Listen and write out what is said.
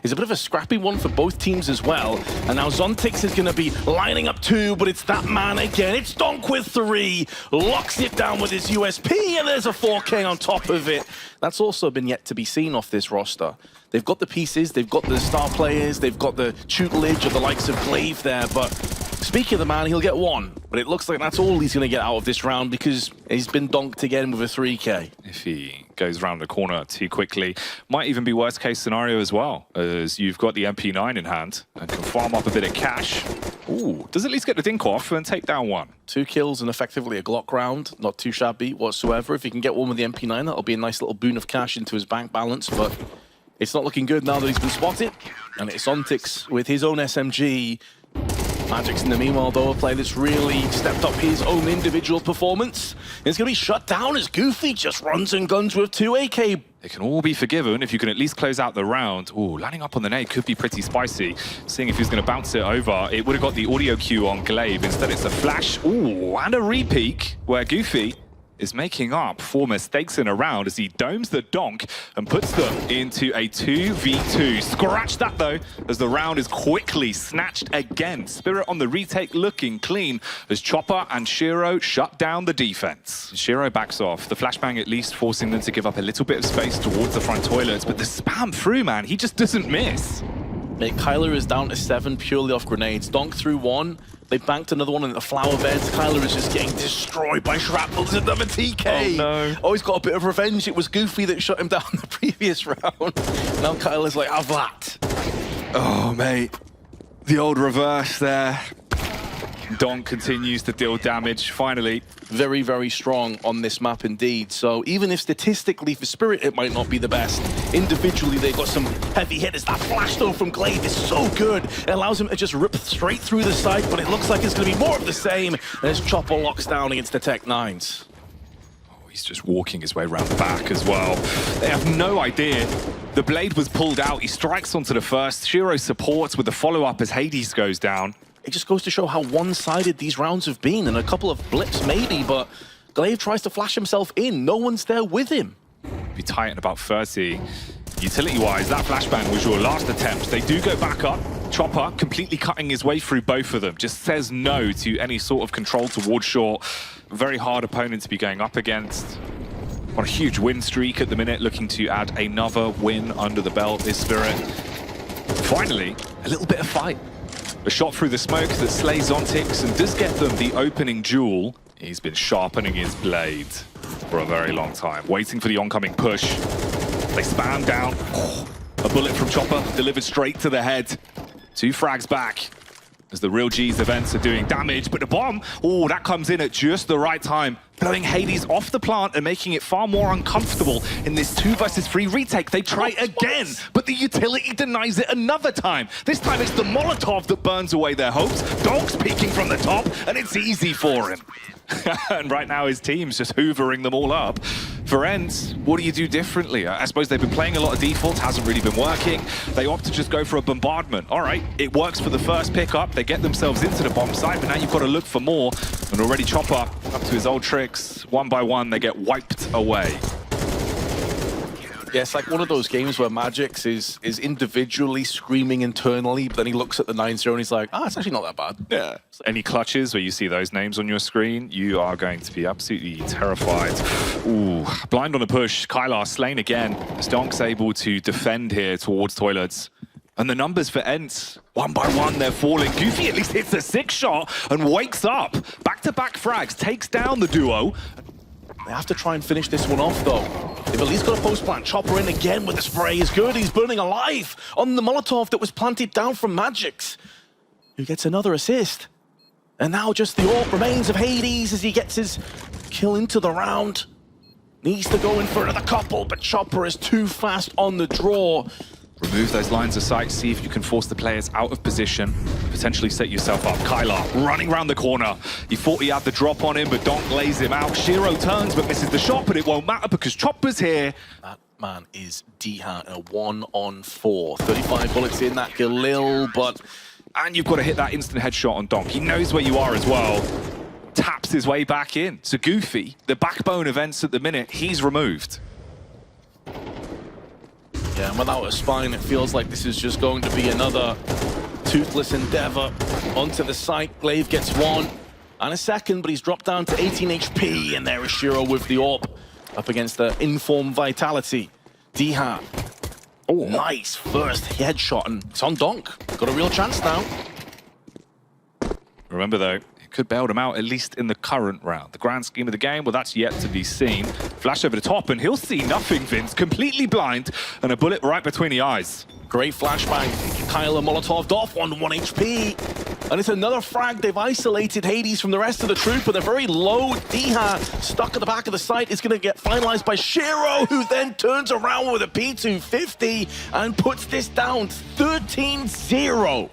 is a bit of a scrappy one for both teams as well. And now ZYWOO is going to be lining up 2, but it's that man again. It's Donk with 3, locks it down with his USP, and there's a 4K on top of it. That's also been yet to be seen off this roster. They've got the pieces, they've got the star players, they've got the tutelage of the likes of glaive there, but speaking of the man, he'll get 1. But it looks like that's all he's going to get out of this round because he's been donked again with a 3K. If he goes round the corner too quickly, might even be worst case scenario as well, as you've got the MP9 in hand and can farm up a bit of cash. Ooh, does at least get the dink off and take down 1. 2 kills and effectively a Glock round, not too shabby whatsoever. If he can get 1 with the MP9, that'll be a nice little boon of cash into his bank balance, but it's not looking good now that he's been spotted. And it's OpTic with his own SMG. Magic's in the meanwhile, though, a player that's really stepped up his own individual performance. It's going to be shut down as Goofy just runs and guns with 2 AK. They can all be forgiven if you can at least close out the round. Ooh, landing up on the nade could be pretty spicy. Seeing if he's going to bounce it over, it would have got the audio cue on glaive. Instead, it's a flash. Ooh, and a repeat where Goofy is making up for mistakes in a round as he domes the donk and puts them into a 2v2. Scratch that, though, as the round is quickly snatched again. Spirit on the retake looking clean as Chopper and Shiro shut down the defense. Shiro backs off, the flashbang at least forcing them to give up a little bit of space towards the front toilets, but the spam through, man, he just doesn't miss. Mate, Kyler is down to 7 purely off grenades. Donk through 1. They banked another one in the flower beds. Kyler is just getting destroyed by shrapnel. There's another TK. Oh, no. Oh, he's got a bit of revenge. It was Goofy that shut him down the previous round. Now Kyler's like, have that. Oh, mate. The old reverse there. Donk continues to deal damage, finally. Very, very strong on this map indeed. So even if statistically for Spirit it might not be the best, individually they've got some heavy hitters. That flash though from Glaive is so good. It allows him to just rip straight through the site, but it looks like it's going to be more of the same as Chopper locks down against the Tech 9s. He's just walking his way around the back as well. They have no idea. The blade was pulled out. He strikes onto the first. Shiro supports with the follow-up as Hades goes down. It just goes to show how one-sided these rounds have been, and a couple of blips maybe, but Glaive tries to flash himself in. No one's there with him. Be tight in about 30. Utility-wise, that flashbang was your last attempt. They do go back up. Chopper completely cutting his way through both of them. Just says no to any sort of control towards short. Very hard opponent to be going up against. On a huge win streak at the minute, looking to add another win under the belt is Spirit. Finally, a little bit of fight. A shot through the smoke that slays ZYWOO and does get them the opening duel. He's been sharpening his blade for a very long time, waiting for the oncoming push. They spam down. Oh, a bullet from Chopper delivered straight to the head. 2 frags back as the real G's events are doing damage, but the bomb, oh, that comes in at just the right time, blowing Hades off the plant and making it far more uncomfortable in this 2 versus 3 retake. They try again, but the utility denies it another time. This time it's the Molotov that burns away their hopes. Donk's peeking from the top, and it's easy for him. And right now his team's just hoovering them all up. For ENCE, what do you do differently? I suppose they've been playing a lot of defaults, hasn't really been working. They opt to just go for a bombardment. All right, it works for the first pickup. They get themselves into the bomb site, but now you've got to look for more. And already Chopper, up to his old tricks, one by one, they get wiped away. Yeah, it's like one of those games where Magix is individually screaming internally, but then he looks at the 9-0 and he's like, it's actually not that bad. Yeah. Any clutches where you see those names on your screen, you are going to be absolutely terrified. Ooh, blind on a push. Kylar slain again. As Donk's able to defend here towards toilets. And the numbers for ENCE, one by one, they're falling. Goofy at least hits a 6 shot and wakes up. Back-to-back frags, takes down the duo. They have to try and finish this one off, though. They've at least got a post-plant. Chopper in again with the spray is good. He's burning alive on the Molotov that was planted down from Magix, who gets another assist. And now just the AWP remains of Hades as he gets his kill into the round. Needs to go in for another couple, but Chopper is too fast on the draw. Remove those lines of sight, see if you can force the players out of position, potentially set yourself up. Kylar running around the corner. He thought he had the drop on him, but Donk lays him out. Shiro turns, but misses the shot, but it won't matter because Chopper's here. That man is D-Hat in a 1-on-4. 35 bullets in that Galil, but... And you've got to hit that instant headshot on Donk. He knows where you are as well. Taps his way back in. So Goofy, the backbone of ENCE at the minute, he's removed. Yeah, and without a spine, it feels like this is just going to be another toothless endeavor. Onto the site, Glaive gets one and a second, but he's dropped down to 18 HP, and there is Shiro with the AWP up against the Inform Vitality. Diha. Oh, nice first headshot, and it's on Donk. Got a real chance now. Remember though, it could bail him out, at least in the current round. The grand scheme of the game, well, that's yet to be seen. Flash over the top, and he'll see nothing, Vince. Completely blind, and a bullet right between the eyes. Great flashbang. Kyler Molotov'd off on 1 HP. And it's another frag. They've isolated Hades from the rest of the troop, but they're very low. Diha, stuck at the back of the site, is going to get finalized by Shiro, who then turns around with a P250 and puts this down 13-0.